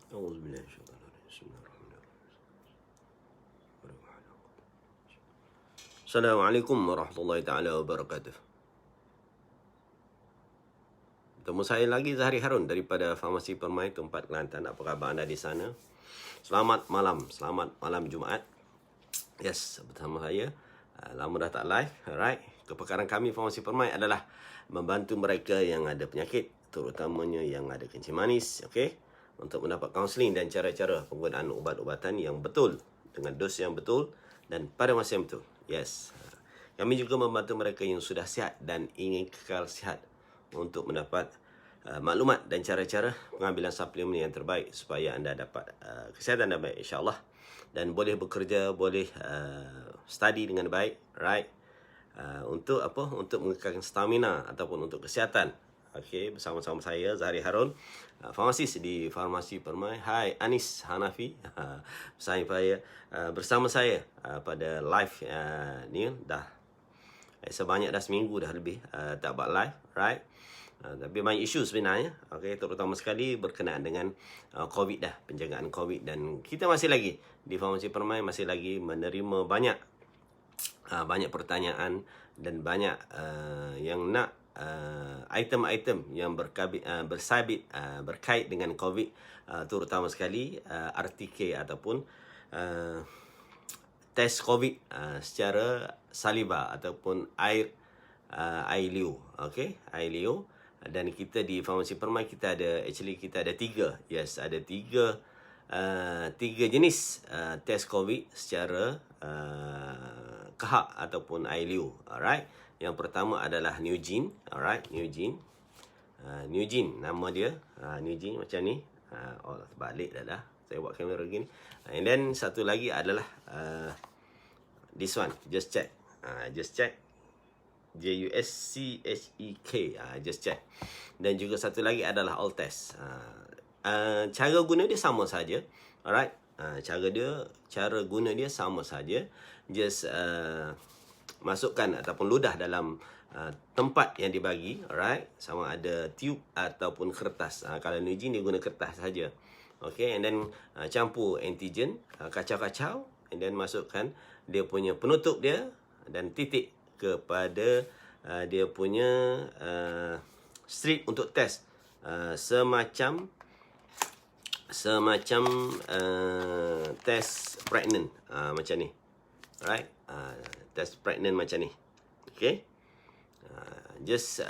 أعوذ بالله من الشيطان الرجيم. بسم الله الرحمن الرحيم. Assalamualaikum warahmatullahi taala wabarakatuh. Bertemu saya lagi Zahri Harun daripada Farmasi Permai Tempat Kelantan. Apa khabar anda di sana? Selamat malam Jumaat. Yes, bersama saya. Lama dah tak live. Alright. Kepakaran kami Farmasi Permai adalah membantu mereka yang ada penyakit, terutamanya yang ada kencing manis, okey, untuk mendapat kaunseling dan cara-cara penggunaan ubat-ubatan yang betul dengan dos yang betul dan pada masa yang betul. Yes. Kami juga membantu mereka yang sudah sihat dan ingin kekal sihat untuk mendapat maklumat dan cara-cara pengambilan suplemen yang terbaik supaya anda dapat kesihatan yang baik, insya-Allah, dan boleh bekerja, boleh study dengan baik, right? Untuk apa? Untuk mengekalkan stamina ataupun untuk kesihatan. Okey, bersama-sama saya Zahri Harun, farmasis di Farmasi Permai. Hai Anis Hanafi. Bersama saya pada live ni dah sebanyak dah seminggu dah lebih tak buat live, right? Tapi banyak isu sebenarnya, okey, terutama sekali berkenaan dengan COVID dah, penjagaan COVID, dan kita masih lagi di Farmasi Permai masih lagi menerima banyak pertanyaan dan banyak yang nak item-item yang berkait dengan COVID, terutama sekali RTK ataupun test COVID secara saliva ataupun air liu, okey, air liu. Dan kita di Farmasi Permai kita ada tiga jenis test COVID secara kahak ataupun air liu. Alright. Yang pertama adalah Neugene, alright, Neugene nama dia, Neugene macam ni. Terbalik dah. Saya buat kamera gini. And then satu lagi adalah this one, Just Check. JUSCHEK, Just Check. Dan juga satu lagi adalah All Test. Cara guna dia sama saja. Alright. Cara guna dia sama saja. Just masukkan ataupun ludah dalam tempat yang dibagi, alright, sama ada tube ataupun kertas. Kalau Neugene dia guna kertas saja. Okay, and then campur antigen, kacau-kacau, and then masukkan dia punya penutup dia dan titik kepada dia punya strip untuk test, semacam test pregnant, macam ni, alright, test pregnant macam ni, okay. Just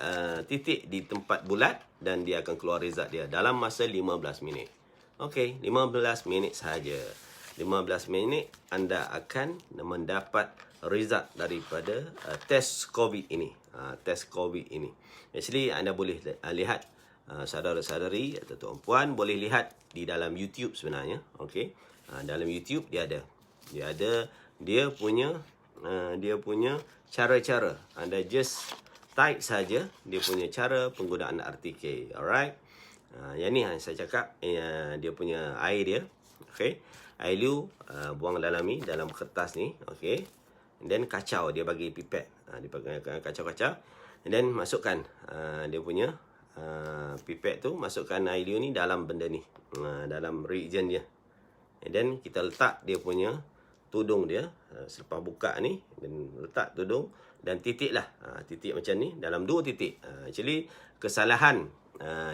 titik di tempat bulat dan dia akan keluar result dia dalam masa 15 minit. Okey, 15 minit sahaja. 15 minit anda akan mendapat result daripada test COVID ini. Test COVID ini. Actually anda boleh lihat, saudara-saudari atau tuan-puan boleh lihat di dalam YouTube sebenarnya. Okey. Dalam YouTube dia punya cara-cara. Anda just type saja dia punya cara penggunaan RTK. Alright. Yang ni saya cakap, dia punya air dia. Okey. Air liu buang dalam kertas ni, okey. And then kacau, dia bagi pipet. Dia pakai kacau-kacau. And then masukkan dia punya pipet tu, masukkan air liu ni dalam benda ni, dalam reagent dia. And then kita letak dia punya tudung dia, selepas buka ni, dan letak tudung dan titik lah, titik macam ni dalam 2 titik. Actually kesalahan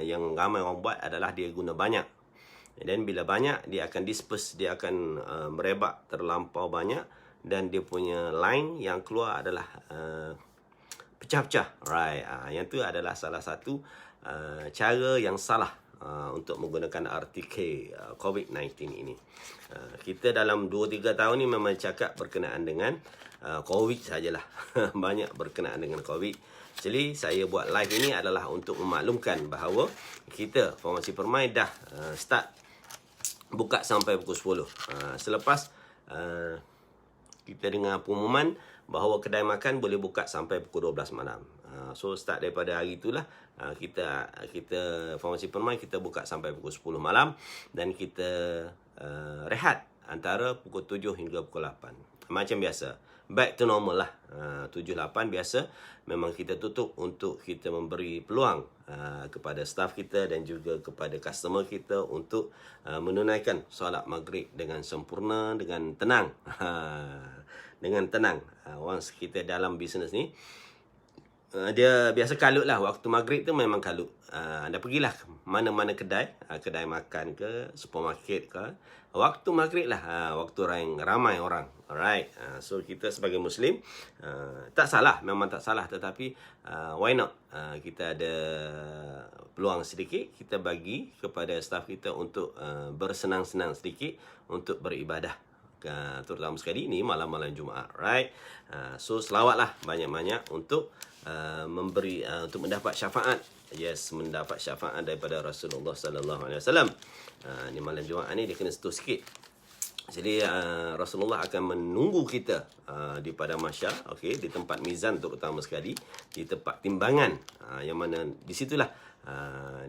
yang ramai orang buat adalah dia guna banyak. Dan bila banyak dia akan disperse, dia akan merebak terlampau banyak dan dia punya line yang keluar adalah pecah-pecah. Right. Yang tu adalah salah satu cara yang salah untuk menggunakan RTK COVID-19 ini. Kita dalam 2-3 tahun ni memang cakap berkenaan dengan COVID sajalah. Banyak berkenaan dengan COVID. Jadi saya buat live ini adalah untuk memaklumkan bahawa kita Farmasi Permai dah start buka sampai pukul 10. Selepas kita dengar pengumuman bahawa kedai makan boleh buka sampai pukul 12 malam. So start daripada hari itulah kita Farmasi Permai kita buka sampai pukul 10 malam dan kita rehat antara pukul 7 hingga pukul 8. Macam biasa. back to normal lah. 7-8 biasa memang kita tutup untuk kita memberi peluang kepada staff kita dan juga kepada customer kita untuk menunaikan solat maghrib dengan sempurna, dengan tenang. Dengan tenang. Once kita dalam bisnes ni, dia biasa kalut lah. Waktu maghrib tu memang kalut. Anda pergilah mana-mana kedai, kedai makan ke, supermarket ke, waktu maghrib lah, waktu ramai orang. Alright. So kita sebagai Muslim, tak salah, memang tak salah. Tetapi why not? Kita ada peluang sedikit, kita bagi kepada staff kita untuk bersenang-senang sedikit untuk beribadah. Terutama sekali ni malam-malam Jumaat, right? So selawatlah banyak-banyak untuk memberi untuk mendapat syafaat. Yes, mendapat syafaat daripada Rasulullah sallallahu alaihi wasallam. Ni malam Jumaat ni dia kena setu sikit. Jadi Rasulullah akan menunggu kita di pada mahsyar, okey, di tempat mizan terutama sekali, di tempat timbangan, yang mana di situlah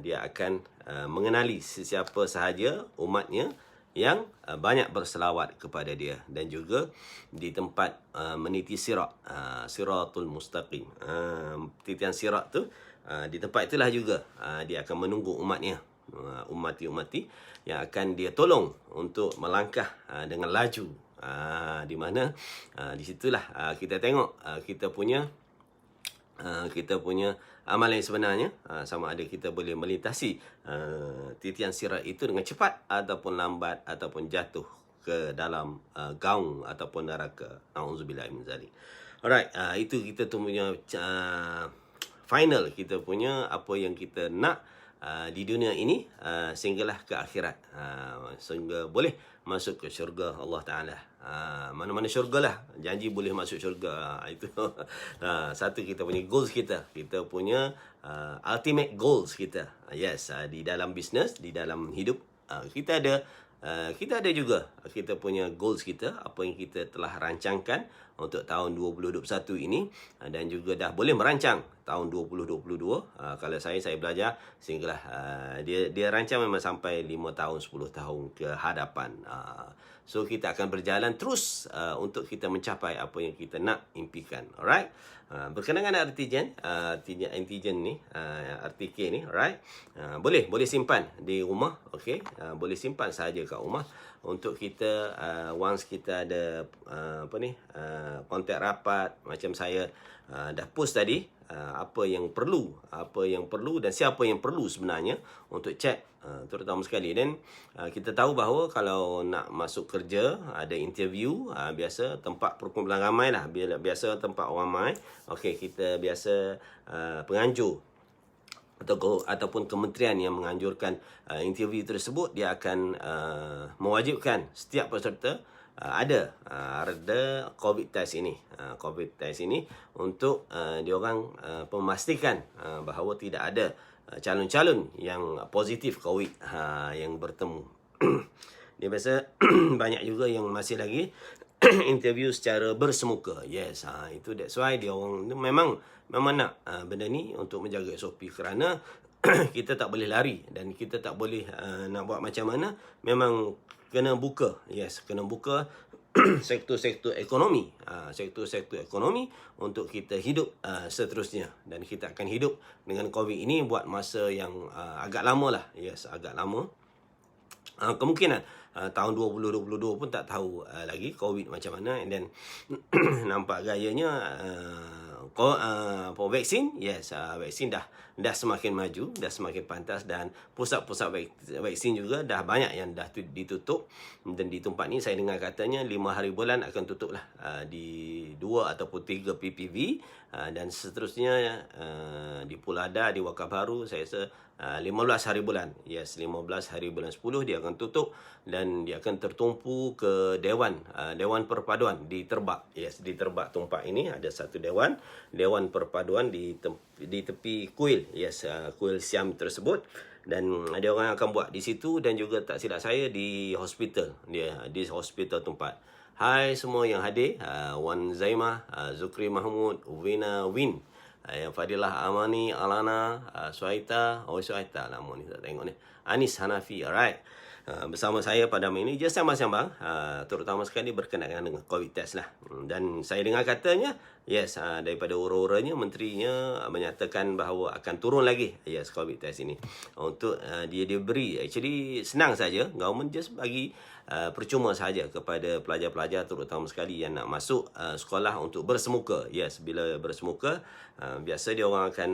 dia akan mengenali sesiapa sahaja umatnya yang banyak berselawat kepada dia, dan juga di tempat meniti sirat, siratul mustaqim, titian sirat tu, di tempat itulah juga dia akan menunggu umatnya, umati-umati yang akan dia tolong untuk melangkah dengan laju, di mana di situlah kita tengok kita punya amal yang sebenarnya, sama ada kita boleh melintasi titian sirat itu dengan cepat ataupun lambat ataupun jatuh ke dalam gaung ataupun neraka. Auzubillah min zalik. Alright, itu kita tu punya final, kita punya apa yang kita nak di dunia ini, sehinggalah ke akhirat, sehingga boleh masuk ke syurga Allah Ta'ala. Mana-mana syurga lah, janji boleh masuk syurga. Itu satu kita punya goals kita punya ultimate goals kita. Yes, di dalam bisnes, di dalam hidup, kita ada juga kita punya goals kita, apa yang kita telah rancangkan untuk tahun 2021 ini, dan juga dah boleh merancang tahun 2022. Kalau saya belajar sehinggalah dia rancang memang sampai 5 tahun 10 tahun ke hadapan. So kita akan berjalan terus untuk kita mencapai apa yang kita nak impikan. Alright. Berkenaan dengan antigen ni, RTK ni, alright. Boleh simpan di rumah, okey. Boleh simpan saja kat rumah untuk kita once kita ada kontak rapat, macam saya dah post tadi, apa yang perlu dan siapa yang perlu sebenarnya untuk cek, terutama sekali. Dan kita tahu bahawa kalau nak masuk kerja, ada interview, biasa tempat perkumpulan ramai lah, biasa tempat orang ramai, okey, kita biasa penganjur ataupun kementerian yang menganjurkan interview tersebut, dia akan mewajibkan setiap peserta ada COVID test ini, untuk diorang memastikan bahawa tidak ada calon-calon yang positif COVID yang bertemu. Dia biasa banyak juga yang masih lagi interview secara bersemuka. Yes, itu that's why dia orang memang nak benda ni untuk menjaga SOP, kerana kita tak boleh lari dan kita tak boleh nak buat macam mana, memang kena buka. Yes, kena buka sektor-sektor ekonomi, untuk kita hidup seterusnya, dan kita akan hidup dengan COVID ini buat masa yang agak lama lah. Yes, agak lama. Kemungkinan tahun 2022 pun tak tahu lagi COVID macam mana. And then nampak gayanya vaksin, yes, vaksin dah semakin maju, dah semakin pantas, dan pusat-pusat vaksin juga dah banyak yang dah ditutup. Dan di tempat ni saya dengar katanya 5 hari bulan akan tutup lah, di 2 ataupun 3 PPV, dan seterusnya di Pulada, di Wakaf-Baru, saya rasa 15 hari bulan. Yes, 15 hari bulan 10 dia akan tutup, dan dia akan tertumpu ke Dewan Perpaduan di Terbak. Yes, di Terbak Tumpak ini ada satu Dewan Perpaduan di tepi kuil. Yes, kuil Siam tersebut, dan ada orang akan buat di situ, dan juga tak silap saya di hospital, di hospital Tumpak. Hai semua yang hadir, Wan Zaimah, Zukri Mahmud, Wina Win, yang Fadilah Amani, Alana, Suhaita, Suhaita nama ni tak tengok ni, Anis Hanafi, alright. bersama saya pada malam ini just sembang-sembang, terutama sekali berkenaan dengan COVID test lah. Dan saya dengar katanya, yes, daripada ura-uranya, menterinya menyatakan bahawa akan turun lagi, yes, COVID test ini. Untuk dia beri, actually senang saja, government just bagi percuma saja kepada pelajar-pelajar terutama sekali yang nak masuk sekolah untuk bersemuka. Yes, bila bersemuka, biasa dia orang akan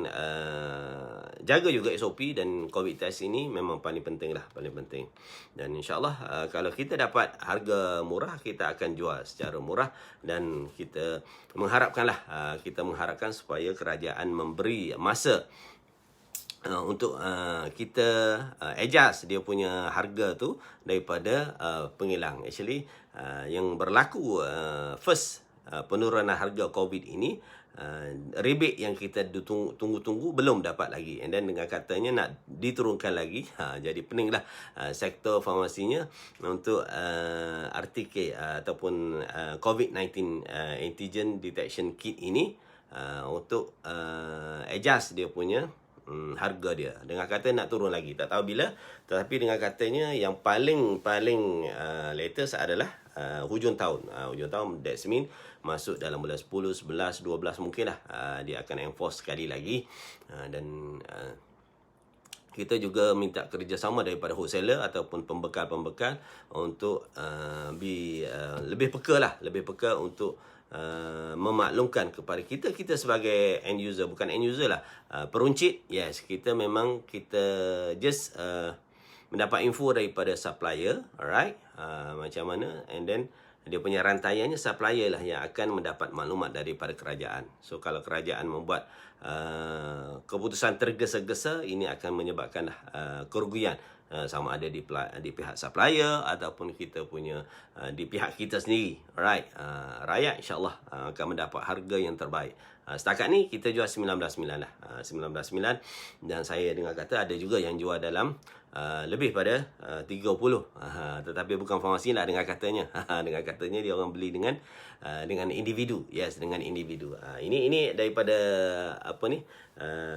jaga juga SOP, dan COVID test ini memang paling penting lah, paling penting. Dan insyaAllah kalau kita dapat harga murah, kita akan jual secara murah, dan kita mengharapkan supaya kerajaan memberi masa untuk kita adjust dia punya harga tu daripada pengilang. Actually yang berlaku first penurunan harga COVID ini, rebate yang kita tunggu-tunggu belum dapat lagi, and then dengan katanya nak diturunkan lagi. Jadi peninglah sektor farmasinya untuk RTK ataupun COVID-19 antigen detection kit ini untuk adjust dia punya harga dia. Dengan kata nak turun lagi, tak tahu bila, tetapi dengan katanya yang paling latest adalah hujung tahun. Hujung tahun, that's mean masuk dalam bulan 10, 11, 12 mungkin lah dia akan enforce sekali lagi. Dan kita juga minta kerjasama daripada wholesaler ataupun pembekal-pembekal untuk lebih peka untuk memaklumkan kepada kita sebagai end user, bukan end user lah, peruncit. Yes, kita just mendapat info daripada supplier, alright, macam mana, and then dia punya rantaiannya supplier lah yang akan mendapat maklumat daripada kerajaan. So kalau kerajaan membuat keputusan tergesa-gesa, ini akan menyebabkan kerugian, sama ada di pihak supplier ataupun kita punya di pihak kita sendiri. Alright, rakyat insyaAllah akan mendapat harga yang terbaik. Setakat ni kita jual 19.9 lah, 19.9, dan saya dengar kata ada juga yang jual dalam lebih pada 30. Tetapi bukan farmasi lah dengar katanya. Dengar katanya dia orang beli dengan individu. Yes, dengan individu. Ini daripada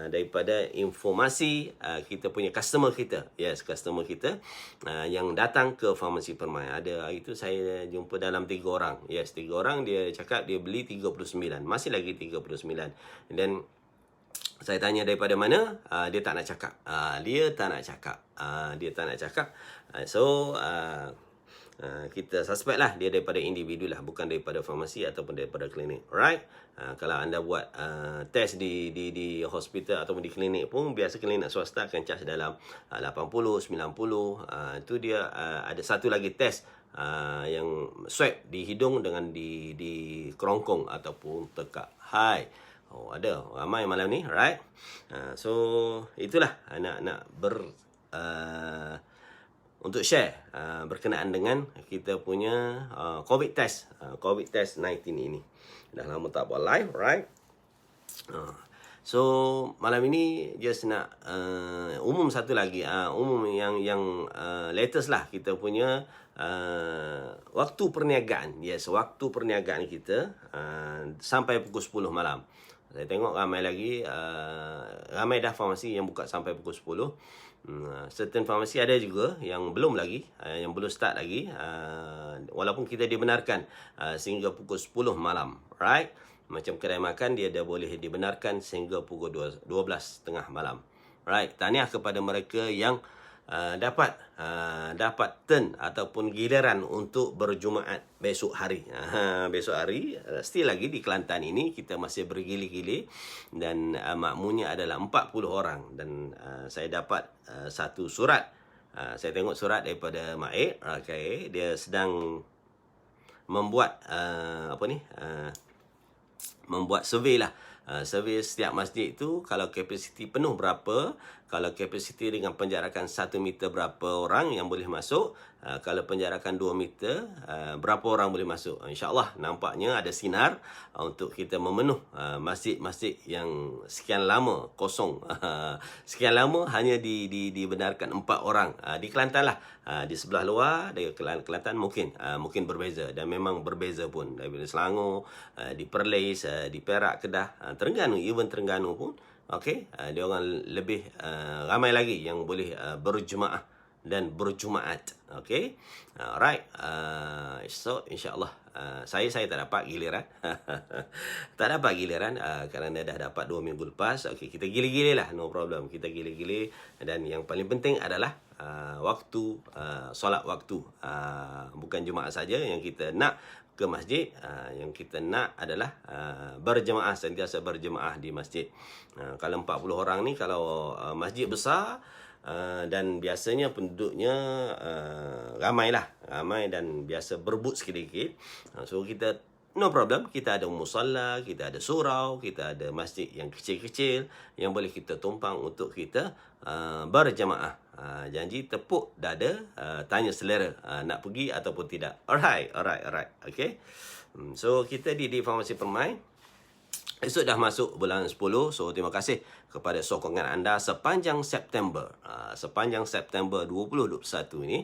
daripada informasi kita punya customer kita. Yes, customer kita yang datang ke Farmasi Permai. Ada hari tu saya jumpa dalam 3 orang. Yes, 3 orang, dia cakap dia beli 39. Masih lagi 39. Dan saya tanya daripada mana, dia tak nak cakap. Dia tak nak cakap. So kita suspect lah dia daripada individu lah, bukan daripada farmasi ataupun daripada klinik. Alright. Kalau anda buat test di hospital ataupun di klinik pun, biasa klinik swasta akan charge dalam 80, 90. Itu dia ada satu lagi test yang swab di hidung dengan di kerongkong ataupun tekak. Hai. Oh, ada ramai malam ni, right? So itulah nak untuk share berkenaan dengan kita punya COVID test 19 ini. Dah lama tak buat live, right? So malam ini just nak umum satu lagi, umum yang latest lah, kita punya waktu perniagaan. Yes, waktu perniagaan kita sampai pukul 10 malam. Saya tengok ramai lagi, ramai dah farmasi yang buka sampai pukul 10. Certain farmasi ada juga yang belum lagi, yang belum start lagi, walaupun kita dibenarkan sehingga pukul 10 malam, right? Macam kedai makan, dia dah boleh dibenarkan sehingga pukul 12:30 malam, right? Tahniah kepada mereka yang dapat turn ataupun giliran untuk berjumaat besok hari. Besok hari still lagi di Kelantan ini kita masih bergili-gili, dan makmunya adalah 40 orang, dan saya dapat satu surat. Saya tengok surat daripada Mak okay, dia sedang membuat membuat survey lah. Survey setiap masjid itu, kalau kapasiti penuh berapa, kalau kapasiti dengan penjarakan 1 meter berapa orang yang boleh masuk, kalau penjarakan 2 meter berapa orang boleh masuk. InsyaAllah nampaknya ada sinar untuk kita memenuh masjid-masjid yang sekian lama kosong. Sekian lama hanya dibenarkan 4 orang. Di Kelantan lah, di sebelah luar dari Kelantan mungkin berbeza, dan memang berbeza pun, dari Selangor, di Perlis, di Perak, Kedah, Terengganu, even Terengganu pun okey, dia orang lebih ramai lagi yang boleh berjemaah dan berjumaat. Okay. Alright. So insyaAllah saya tak dapat giliran. Tak dapat giliran kerana dah dapat 2 minggu lepas. Okay, kita gila-gila lah, no problem. Kita gila-gila. Dan yang paling penting adalah waktu, solat waktu. Bukan Jumaat saja yang kita nak ke masjid, yang kita nak adalah berjemaah, sentiasa berjemaah di masjid. Kalau 40 orang ni, kalau masjid besar dan biasanya penduduknya ramai dan biasa berebut sedikit, so kita no problem, kita ada musalla, kita ada surau, kita ada masjid yang kecil-kecil yang boleh kita tumpang untuk kita berjemaah. Janji tepuk dada, tanya selera nak pergi ataupun tidak. Alright. Okay. So kita di Farmasi Permai, esok dah masuk bulan 10. So terima kasih kepada sokongan anda sepanjang September. Sepanjang September 2021 ini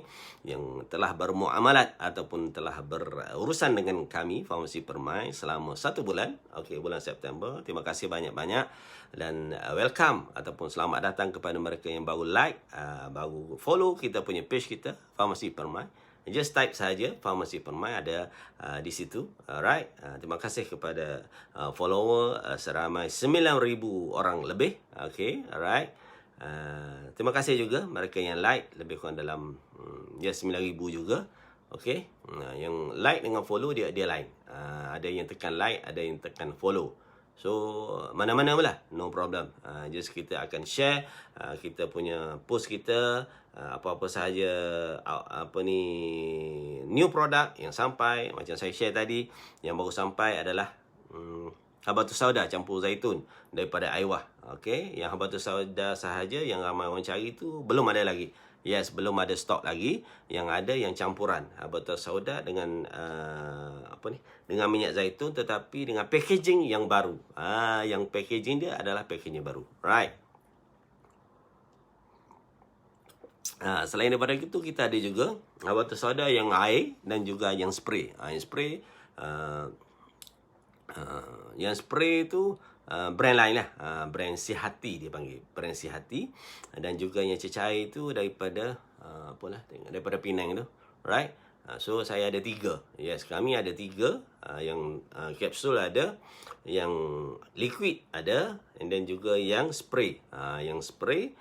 yang telah bermuamalat ataupun telah berurusan dengan kami Farmasi Permai selama 1 bulan. Okey, bulan September. Terima kasih banyak-banyak dan welcome ataupun selamat datang kepada mereka yang baru like, baru follow kita punya page kita Farmasi Permai. Just type saja Farmasi Permai, ada di situ. Alright. Terima kasih kepada follower seramai 9,000 orang lebih. Okay. Alright. Terima kasih juga mereka yang like lebih kurang dalam 9,000 juga. Okay. Yang like dengan follow dia lain. Ada yang tekan like, ada yang tekan follow. So mana-mana lah, no problem. Just kita akan share kita punya post kita, apa-apa sahaja new product yang sampai. Macam saya share tadi, yang baru sampai adalah Habatus Sauda campur zaitun daripada Aiwah. Okay, yang Habatus Sauda sahaja yang ramai orang cari tu belum ada lagi. Yes, belum ada stok lagi. Yang ada yang campuran Habatus Sauda dengan dengan minyak zaitun, tetapi dengan packaging yang baru. Yang packaging dia adalah packaging baru. Right. Selain daripada itu, kita ada juga Habatus Sauda yang air dan juga yang spray. Yang spray tu brand lain lah, brand Sihati dia panggil, brand Sihati. Dan juga yang cecair tu daripada daripada Penang tu, right. So saya ada 3. Yes, kami ada 3. Yang kapsul ada, yang liquid ada, and then juga yang spray. Yang spray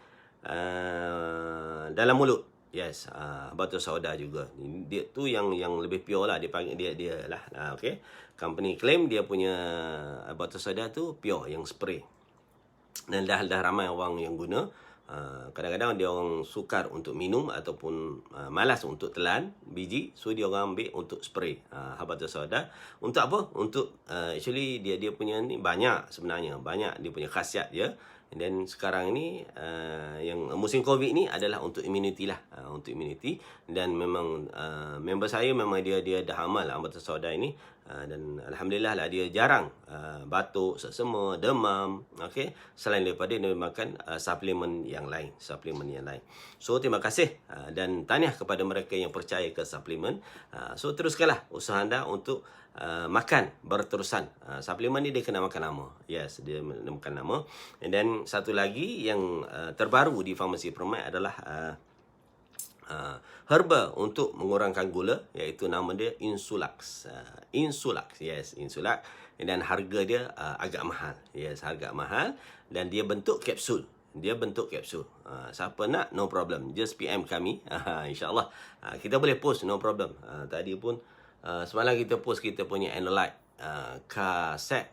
dalam mulut. Yes, Habatus Sauda juga. Dia tu yang lebih pure lah, dia panggil dia lah. Okay. Company claim dia punya Habatus Sauda tu pure, yang spray. Dan dah ramai orang yang guna. Kadang-kadang dia orang sukar untuk minum ataupun malas untuk telan biji, so dia orang ambil untuk spray Habatus Sauda. Untuk apa? Untuk actually dia punya ni banyak sebenarnya, banyak dia punya khasiat dia. Dan sekarang ni yang musim COVID ni adalah untuk immunity lah, untuk immunity. Dan memang member saya memang dia dah amal Habatus Sauda ini, dan alhamdulillah lah dia jarang batuk, sesama, demam. Okey, selain daripada dia makan suplemen yang lain, So terima kasih dan tahniah kepada mereka yang percaya ke suplemen. So teruskanlah usaha anda untuk makan berterusan. Suplemen ni dia kena makan lama. Yes, dia makan lama. And then satu lagi yang terbaru di Farmasi Permai adalah herba untuk mengurangkan gula, iaitu nama dia Insulax. Yes, Insulax. Dan harga dia agak mahal. Yes, harga mahal. Dan dia bentuk kapsul. Siapa nak, no problem. Just PM kami. InsyaAllah kita boleh post, no problem. Tadi pun semalam kita post kita punya Analyte kaset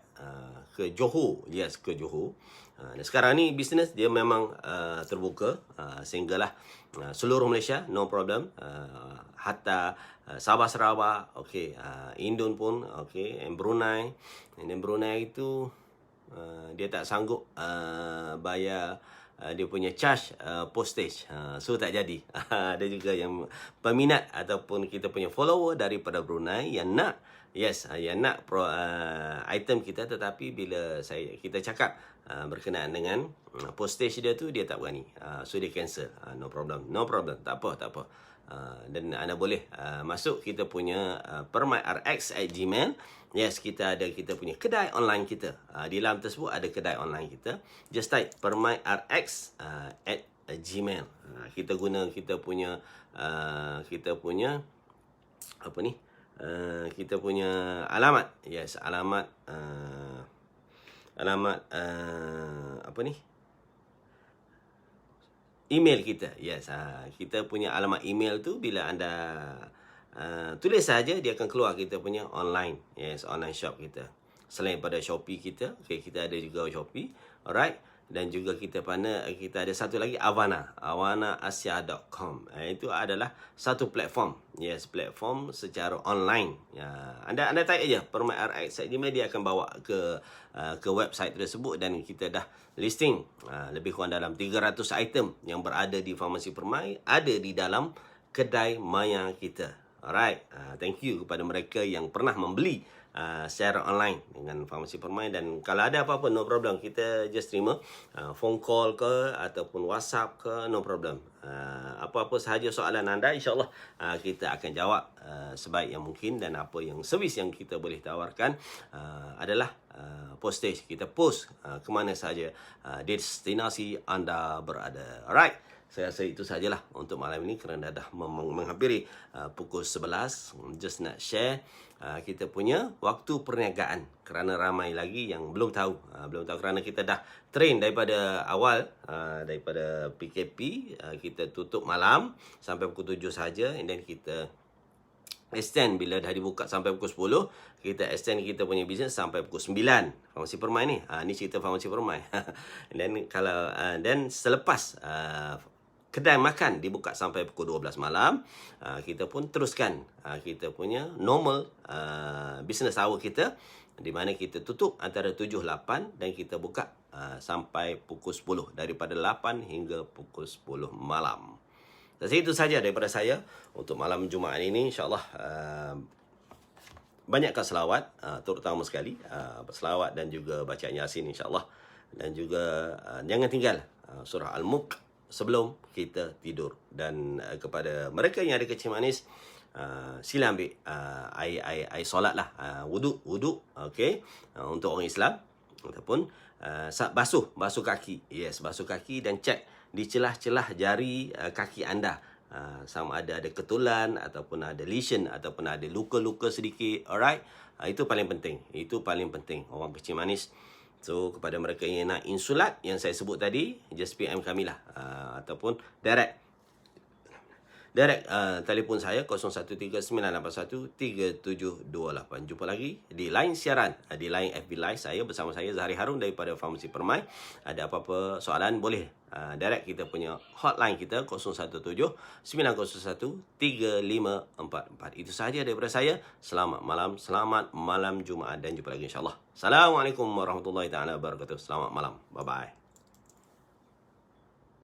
ke Johor. Yes, ke Johor. Dan sekarang ni bisnes dia memang terbuka, sehinggalah seluruh Malaysia, no problem. Hatta Sabah Sarawak, okey, Indon pun, okey, and Brunei. Dan Brunei itu dia tak sanggup bayar dia punya charge postage, so tak jadi. Ada juga yang peminat ataupun kita punya follower daripada Brunei yang nak, yang nak item kita, tetapi bila kita cakap berkenaan dengan postage dia tu, dia tak berani, so dia cancel. No problem, tak apa. Dan anda boleh masuk kita punya permairx@gmail. Yes, kita punya kedai online kita. Di dalam tersebut ada kedai online kita. Just type permairx @gmail. Kita guna kita punya apa ni? Kita punya alamat. Yes, alamat apa ni? Email kita. Yes, kita punya alamat email tu bila anda tulis saja, dia akan keluar kita punya online. Yes, online shop kita. Selain pada Shopee kita, okay, kita ada juga Shopee. Alright. Dan juga kita ada satu lagi awanaasia.com. Itu adalah satu platform. Yes, platform secara online. Anda type aja Permai RX, dia akan bawa ke website tersebut, dan kita dah listing lebih kurang dalam 300 item yang berada di Farmasi Permai ada di dalam kedai maya kita. Alright. Thank you kepada mereka yang pernah membeli secara online dengan Farmasi Permai. Dan kalau ada apa-apa, no problem, kita just terima phone call ke ataupun WhatsApp ke, no problem. Apa-apa sahaja soalan anda, insyaAllah kita akan jawab sebaik yang mungkin. Dan apa yang servis yang kita boleh tawarkan adalah postage. Kita post ke mana sahaja destinasi anda berada. Alright. Saya rasa itu sajalah untuk malam ini, kerana dah menghampiri pukul 11. Just nak share kita punya waktu perniagaan, kerana ramai lagi yang belum tahu. Kerana kita dah train daripada awal, daripada PKP, kita tutup malam sampai pukul 7 saja, and then kita extend bila dah dibuka sampai pukul 10, kita extend kita punya bisnes sampai pukul 9. Farmasi Permai ni, ni cerita Farmasi Permai. Dan selepas kedai makan dibuka sampai pukul 12 malam, kita pun teruskan kita punya normal business hour kita, di mana kita tutup antara 7-8 dan kita buka sampai pukul 10, daripada 8 hingga pukul 10 malam. Jadi itu saja daripada saya untuk malam Jumaat ini. InsyaAllah banyakkan selawat, terutama sekali selawat dan juga bacaan Yasin, insyaAllah. Dan juga jangan tinggal surah Al-Mulk sebelum kita tidur. Dan kepada mereka yang ada kencing manis, sila ambil air solat lah, wudu, okey, untuk orang Islam, ataupun basuh kaki. Yes, basuh kaki dan cek di celah-celah jari kaki anda, sama ada ketulan ataupun ada lesion ataupun ada luka-luka sedikit. Alright, itu paling penting. Orang kencing manis. So, kepada mereka yang nak insulat yang saya sebut tadi, just PM kami lah, ataupun direct telefon saya 0139813728. Jumpa lagi di line siaran, di line FB Live saya, bersama saya Zahari Harun daripada Farmasi Permai. Ada apa-apa soalan boleh direct kita punya hotline kita 0179013544. Itu sahaja daripada saya. Selamat malam Jumaat, dan jumpa lagi insyaAllah. Assalamualaikum warahmatullahi taala wabarakatuh. Selamat malam. Bye bye.